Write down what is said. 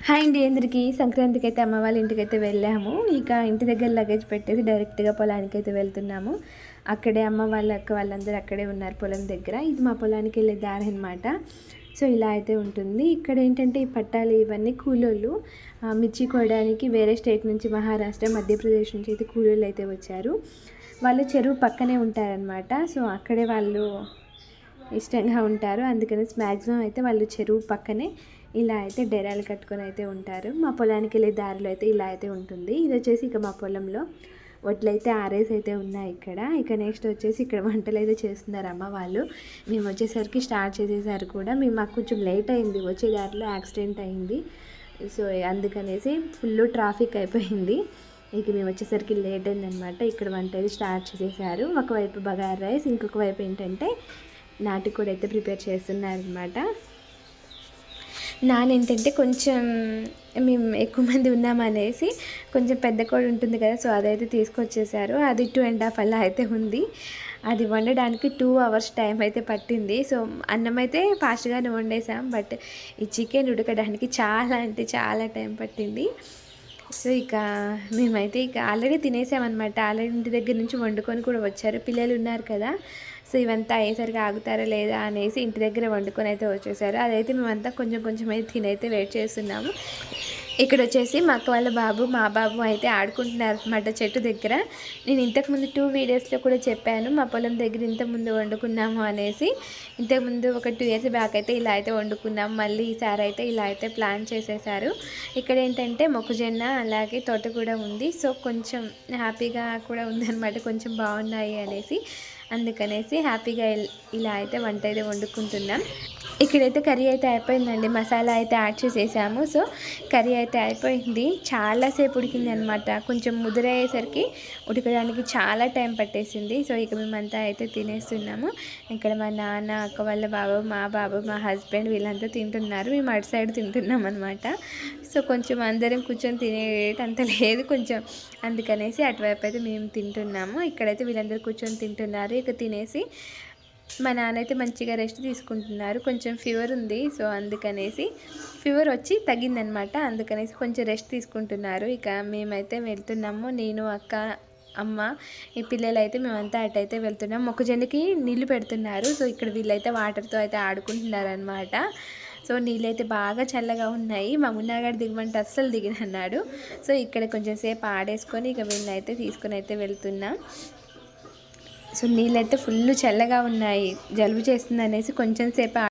Hi అండి అందరికీ. సంక్రాంతికి అయితే అమ్మ వాళ్ళ ఇంటికైతే వెళ్ళాము. ఇక ఇంటి దగ్గర లగేజ్ పెట్టేసి డైరెక్ట్గా పొలానికి అయితే వెళ్తున్నాము. అక్కడే అమ్మ వాళ్ళ అక్క వాళ్ళందరూ అక్కడే ఉన్నారు పొలం దగ్గర. ఇది మా పొలానికి వెళ్ళే దారి అనమాట. సో ఇలా అయితే ఉంటుంది. ఇక్కడ ఏంటంటే ఈ పట్టాలు ఇవన్నీ కూలోళ్ళు మిర్చి కోయడానికి వేరే స్టేట్ నుంచి మహారాష్ట్ర, మధ్యప్రదేశ్ నుంచి అయితే కూలోళ్ళు అయితే వచ్చారు. వాళ్ళు చెరువు పక్కనే ఉంటారనమాట. సో అక్కడే వాళ్ళు ఇష్టంగా ఉంటారు. అందుకని మ్యాక్సిమం అయితే వాళ్ళు చెరువు పక్కనే ఇలా అయితే డేరాలు కట్టుకొని అయితే ఉంటారు. మా పొలానికి వెళ్ళే దారిలో అయితే ఇలా అయితే ఉంటుంది. ఇది వచ్చేసి ఇక మా పొలంలో వడ్లు అయితే ఆరేసి అయితే ఉన్నాయి ఇక్కడ. ఇక నెక్స్ట్ వచ్చేసి ఇక్కడ వంటలు అయితే చేస్తున్నారు అమ్మ వాళ్ళు. మేము వచ్చేసరికి స్టార్ట్ చేసేసారు కూడా. మాకు కొంచెం లేట్ అయింది, వచ్చే దారిలో యాక్సిడెంట్ అయింది. సో అందుకనేసి ఫుల్ ట్రాఫిక్ అయిపోయింది. ఇక మేము వచ్చేసరికి లేట్ అయిందనమాట. ఇక్కడ వంట అయితే స్టార్ట్ చేసేసారు. ఒకవైపు బగారా రైస్, ఇంకొక వైపు ఏంటంటే నాటుకోడి అయితే ప్రిపేర్ చేస్తున్నారనమాట. ఏంటంటే కొంచెం మేము ఎక్కువ మంది ఉన్నామనేసి కొంచెం పెద్ద కోడి ఉంటుంది కదా, సో అదైతే తీసుకొచ్చేసారు. అది 2.5 అలా అయితే ఉంది. అది వండడానికి 2 అవర్స్ టైం అయితే పట్టింది. సో అన్నం అయితే ఫాస్ట్గానే వండేసాం, బట్ ఈ చికెన్ ఉడకడానికి చాలా అంటే చాలా టైం పట్టింది. సో ఇక మేమైతే ఇక ఆల్రెడీ తినేసామన్నమాట. ఆల్రెడీ ఇంటి దగ్గర నుంచి వండుకొని కూడా వచ్చారు. పిల్లలు ఉన్నారు కదా, సో ఇవంతా అయ్యేసరికి ఆగుతారా లేదా అనేసి ఇంటి దగ్గర వండుకొని అయితే వచ్చేసారు. అదైతే మేమంతా కొంచెం కొంచెం అయితే తినైతే వెయిట్ చేస్తున్నాము. ఇక్కడ వచ్చేసి మా అక్క వాళ్ళ బాబు, మా బాబు అయితే ఆడుకుంటున్నారు అనమాట చెట్టు దగ్గర. నేను ఇంతకుముందు 2 వీడియోస్లో కూడా చెప్పాను, మా పొలం దగ్గర ఇంతకుముందు వండుకున్నాము అనేసి. ఇంతకుముందు ఒక 2 ఇయర్స్ బ్యాక్ అయితే ఇలా అయితే వండుకున్నాము. మళ్ళీ ఈసారి అయితే ఇలా అయితే ప్లాన్ చేసేసారు. ఇక్కడ ఏంటంటే మొక్కజొన్న అలాగే తోట కూడా ఉంది. సో కొంచెం హ్యాపీగా కూడా ఉందన్నమాట, కొంచెం బాగున్నాయి అనేసి. అందుకనేసి హ్యాపీగా ఇలా అయితే వంట అయితే వండుకుంటున్నాం. ఇక్కడైతే కర్రీ అయితే అయిపోయిందండి. మసాలా అయితే యాడ్ చేసేసాము. సో కర్రీ అయితే అయిపోయింది. చాలాసేపు ఉడికింది అనమాట. కొంచెం ముదిరయ్యేసరికి ఉడకడానికి చాలా టైం పట్టేసింది. సో ఇక మేమంతా అయితే తినేస్తున్నాము. ఇక్కడ మా నాన్న, అక్క వాళ్ళ బాబు, మా బాబు, మా హస్బెండ్ వీళ్ళంతా తింటున్నారు. మేము అటు సైడ్ తింటున్నాం అనమాట. సో కొంచెం అందరం కూర్చొని తినేటంత లేదు కొంచెం, అందుకనేసి అటువైపు అయితే మేము తింటున్నాము. ఇక్కడైతే వీళ్ళందరూ కూర్చొని తింటున్నారు. ఇక తినేసి మా నాన్న అయితే మంచిగా రెస్ట్ తీసుకుంటున్నారు. కొంచెం ఫీవర్ ఉంది, సో అందుకనేసి ఫీవర్ వచ్చి తగ్గిందనమాట. అందుకనేసి కొంచెం రెస్ట్ తీసుకుంటున్నారు. ఇక మేమైతే వెళ్తున్నాము. నేను, అక్క, అమ్మ, ఈ పిల్లలు అయితే మేమంతా అటైతే వెళ్తున్నాం. మొక్కజొన్నకి నీళ్లు పెడుతున్నారు. సో ఇక్కడ వీళ్ళైతే వాటర్తో అయితే ఆడుకుంటున్నారు అనమాట. సో నీళ్ళైతే బాగా చల్లగా ఉన్నాయి. మా మున్నాగాడు దిగమంటే అస్సలు దిగినన్నాడు. సో ఇక్కడ కొంచెం సేపు ఆడేసుకొని ఇక వీళ్ళైతే తీసుకొని అయితే వెళ్తున్నాం. సో నీళ్ళైతే ఫుల్ చల్లగా ఉన్నాయి. జలుబు చేస్తుంది అనేసి కొంచెం సేపు